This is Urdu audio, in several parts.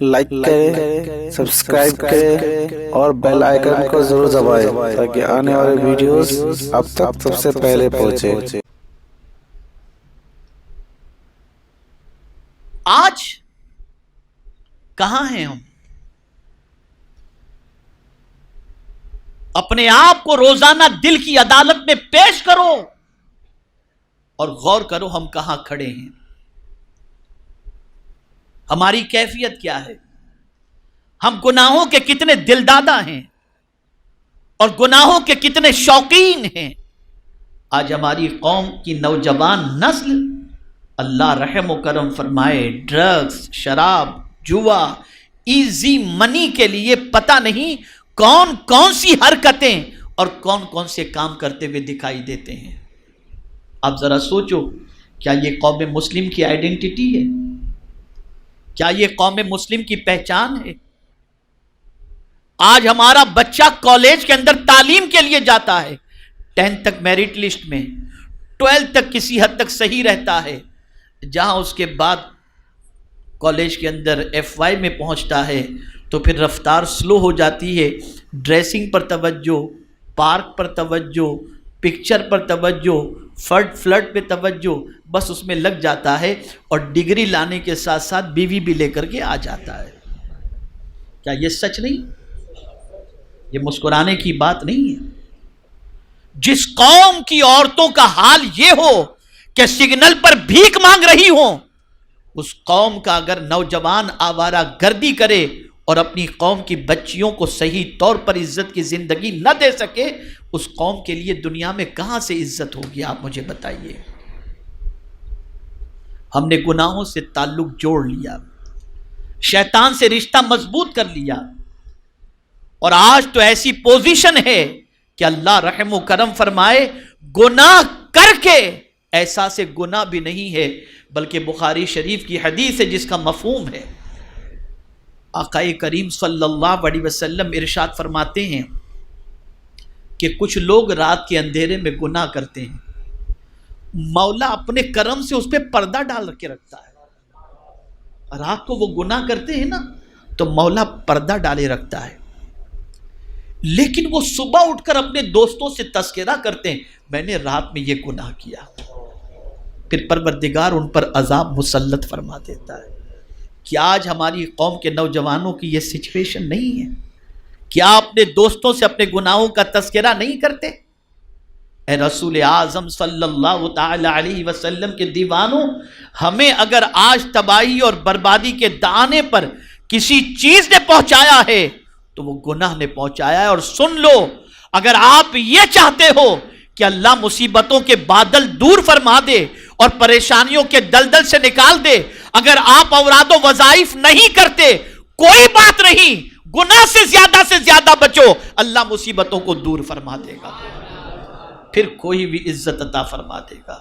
لائک کریں، سبسکرائب کریں اور بیل آئیکن کو ضرور دبائیں تاکہ آنے والے ویڈیوز اب تک سب سے پہلے پہنچے۔ آج کہاں ہیں ہم؟ اپنے آپ کو روزانہ دل کی عدالت میں پیش کرو اور غور کرو ہم کہاں کھڑے ہیں، ہماری کیفیت کیا ہے، ہم گناہوں کے کتنے دلدادہ ہیں اور گناہوں کے کتنے شوقین ہیں۔ آج ہماری قوم کی نوجوان نسل، اللہ رحم و کرم فرمائے، ڈرگز، شراب، جوا، ایزی منی کے لیے پتہ نہیں کون کون سی حرکتیں اور کون کون سے کام کرتے ہوئے دکھائی دیتے ہیں۔ آپ ذرا سوچو، کیا یہ قوم مسلم کی آئیڈینٹی ہے؟ کیا یہ قوم مسلم کی پہچان ہے؟ آج ہمارا بچہ کالج کے اندر تعلیم کے لیے جاتا ہے، 10 تک میرٹ لسٹ میں، 12 تک کسی حد تک صحیح رہتا ہے، جہاں اس کے بعد کالج کے اندر FY میں پہنچتا ہے تو پھر رفتار سلو ہو جاتی ہے، ڈریسنگ پر توجہ، پارک پر توجہ، پکچر پر توجہ، فلرٹ پہ توجہ، بس اس میں لگ جاتا ہے اور ڈگری لانے کے ساتھ ساتھ بیوی بھی لے کر کے آ جاتا ہے۔ کیا یہ سچ نہیں؟ یہ مسکرانے کی بات نہیں ہے۔ جس قوم کی عورتوں کا حال یہ ہو کہ سگنل پر بھیک مانگ رہی ہوں، اس قوم کا اگر نوجوان آوارہ گردی کرے اور اپنی قوم کی بچیوں کو صحیح طور پر عزت کی زندگی نہ دے سکے، اس قوم کے لیے دنیا میں کہاں سے عزت ہوگی؟ آپ مجھے بتائیے۔ ہم نے گناہوں سے تعلق جوڑ لیا، شیطان سے رشتہ مضبوط کر لیا، اور آج تو ایسی پوزیشن ہے کہ اللہ رحم و کرم فرمائے، گناہ کر کے احساس گناہ بھی نہیں ہے، بلکہ بخاری شریف کی حدیث ہے جس کا مفہوم ہے، آقا کریم صلی اللہ علیہ وسلم ارشاد فرماتے ہیں کہ کچھ لوگ رات کے اندھیرے میں گناہ کرتے ہیں، مولا اپنے کرم سے اس پہ پردہ ڈال کے رکھتا ہے۔ رات کو وہ گناہ کرتے ہیں نا تو مولا پردہ ڈالے رکھتا ہے، لیکن وہ صبح اٹھ کر اپنے دوستوں سے تذکرہ کرتے ہیں، میں نے رات میں یہ گناہ کیا، پھر پروردگار ان پر عذاب مسلط فرما دیتا ہے۔ کیا آج ہماری قوم کے نوجوانوں کی یہ سچویشن نہیں ہے؟ کیا اپنے دوستوں سے اپنے گناہوں کا تذکرہ نہیں کرتے؟ اے رسول اعظم صلی اللہ تعالی علیہ وسلم کے دیوانوں، ہمیں اگر آج تباہی اور بربادی کے دانے پر کسی چیز نے پہنچایا ہے تو وہ گناہ نے پہنچایا ہے۔ اور سن لو، اگر آپ یہ چاہتے ہو کہ اللہ مصیبتوں کے بادل دور فرما دے اور پریشانیوں کے دلدل سے نکال دے، اگر آپ اوراد و وظائف نہیں کرتے، کوئی بات نہیں، گناہ سے زیادہ بچو، اللہ مصیبتوں کو دور فرما دے گا، پھر کوئی بھی عزت عطا فرما دے گا،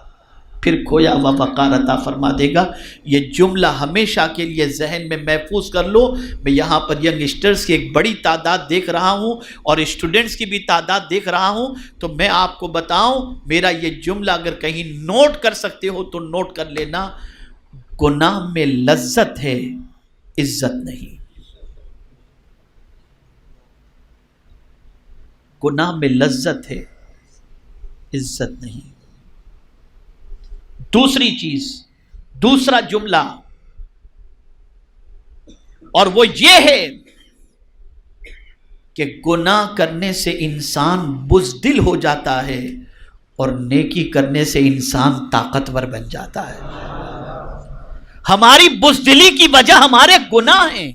پھر کھویا ہوا وقار عطا فرما دے گا۔ یہ جملہ ہمیشہ کے لیے ذہن میں محفوظ کر لو۔ میں یہاں پر ینگسٹرز کی ایک بڑی تعداد دیکھ رہا ہوں اور اسٹوڈنٹس کی بھی تعداد دیکھ رہا ہوں، تو میں آپ کو بتاؤں، میرا یہ جملہ اگر کہیں نوٹ کر سکتے ہو تو نوٹ کر لینا، گناہ میں لذت ہے، عزت نہیں۔ گناہ میں لذت ہے، عزت نہیں۔ دوسری چیز، دوسرا جملہ، اور وہ یہ ہے کہ گناہ کرنے سے انسان بزدل ہو جاتا ہے اور نیکی کرنے سے انسان طاقتور بن جاتا ہے۔ ہماری بزدلی کی وجہ ہمارے گناہ ہیں۔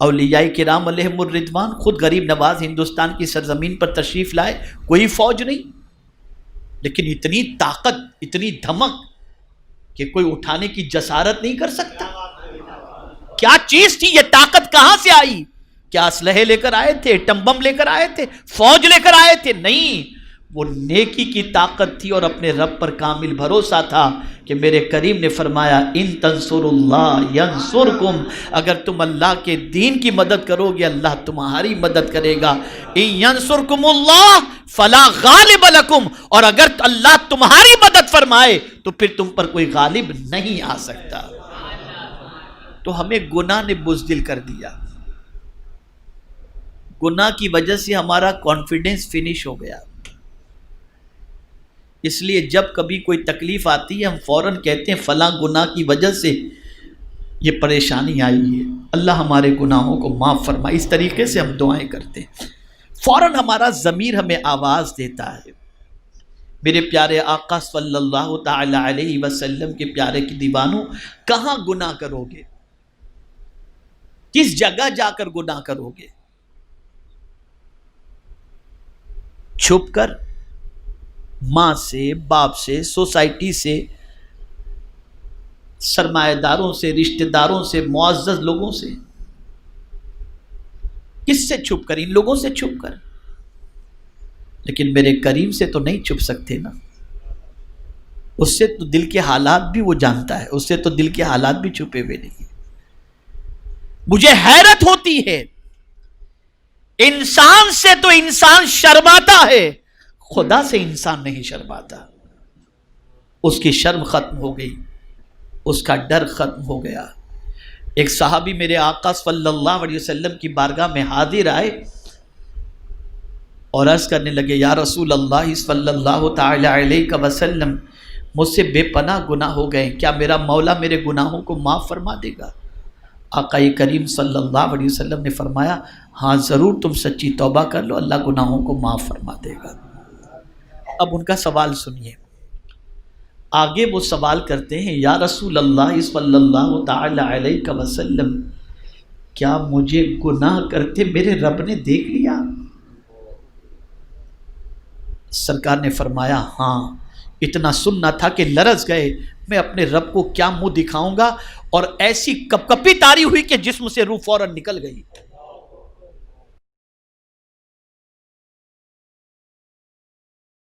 اولیاء کرام علیہم الرضوان خود غریب نواز ہندوستان کی سرزمین پر تشریف لائے، کوئی فوج نہیں، لیکن اتنی طاقت، اتنی دھمک کہ کوئی اٹھانے کی جسارت نہیں کر سکتا۔ کیا چیز تھی یہ طاقت؟ کہاں سے آئی؟ کیا اسلحے لے کر آئے تھے؟ ٹمبم لے کر آئے تھے؟ فوج لے کر آئے تھے؟ نہیں، وہ نیکی کی طاقت تھی اور اپنے رب پر کامل بھروسہ تھا کہ میرے کریم نے فرمایا ان تنصروا اللہ ینصرکم، اگر تم اللہ کے دین کی مدد کرو گے اللہ تمہاری مدد کرے گا، ان ینصرکم اللہ فلا غالب لکم، اور اگر اللہ تمہاری مدد فرمائے تو پھر تم پر کوئی غالب نہیں آ سکتا۔ تو ہمیں گناہ نے بزدل کر دیا. گناہ کی وجہ سے ہمارا کانفیڈنس فنش ہو گیا. اس لیے جب کبھی کوئی تکلیف آتی ہے ہم فوراً کہتے ہیں فلاں گناہ کی وجہ سے یہ پریشانی آئی ہے، اللہ ہمارے گناہوں کو معاف فرمائے. اس طریقے سے ہم دعائیں کرتے ہیں. فوراً ہمارا ضمیر ہمیں آواز دیتا ہے. میرے پیارے آقا صلی اللہ تعالی علیہ وسلم کے پیارے کی دیوانوں، کہاں گناہ کرو گے؟ کس جگہ جا کر گناہ کرو گے؟ چھپ کر، ماں سے، باپ سے، سوسائٹی سے، سرمایہ داروں سے، رشتہ داروں سے، معزز لوگوں سے. کس سے چھپ کر؟ ان لوگوں سے چھپ کر. لیکن میرے کریم سے تو نہیں چھپ سکتے نا. اس سے تو دل کے حالات بھی وہ جانتا ہے، اس سے تو دل کے حالات بھی چھپے ہوئے نہیں ہیں. مجھے حیرت ہوتی ہے، انسان سے تو انسان شرماتا ہے، خدا سے انسان نہیں شرماتا. اس کی شرم ختم ہو گئی، اس کا ڈر ختم ہو گیا. ایک صحابی میرے آقا صلی اللہ علیہ وسلم کی بارگاہ میں حاضر آئے اور عرض کرنے لگے، یا رسول اللہ صلی اللہ تعالی علیہ وسلم، مجھ سے بے پناہ گناہ ہو گئے، کیا میرا مولا میرے گناہوں کو معاف فرما دے گا؟ آقا کریم صلی اللہ علیہ وسلم نے فرمایا، ہاں ضرور، تم سچی توبہ کر لو، اللہ گناہوں کو معاف فرما دے گا. اب ان کا سوال سنیے. آگے وہ سوال کرتے ہیں، یا رسول اللہ صلی اللہ تعالی علیہ وسلم، کیا مجھے گناہ کرتے میرے رب نے دیکھ لیا؟ سرکار نے فرمایا، ہاں، اتنا سننا تھا کہ لرز گئے، میں اپنے رب کو کیا منہ دکھاؤں گا. اور ایسی کپکپی طاری ہوئی کہ جسم سے روح فوراً نکل گئی.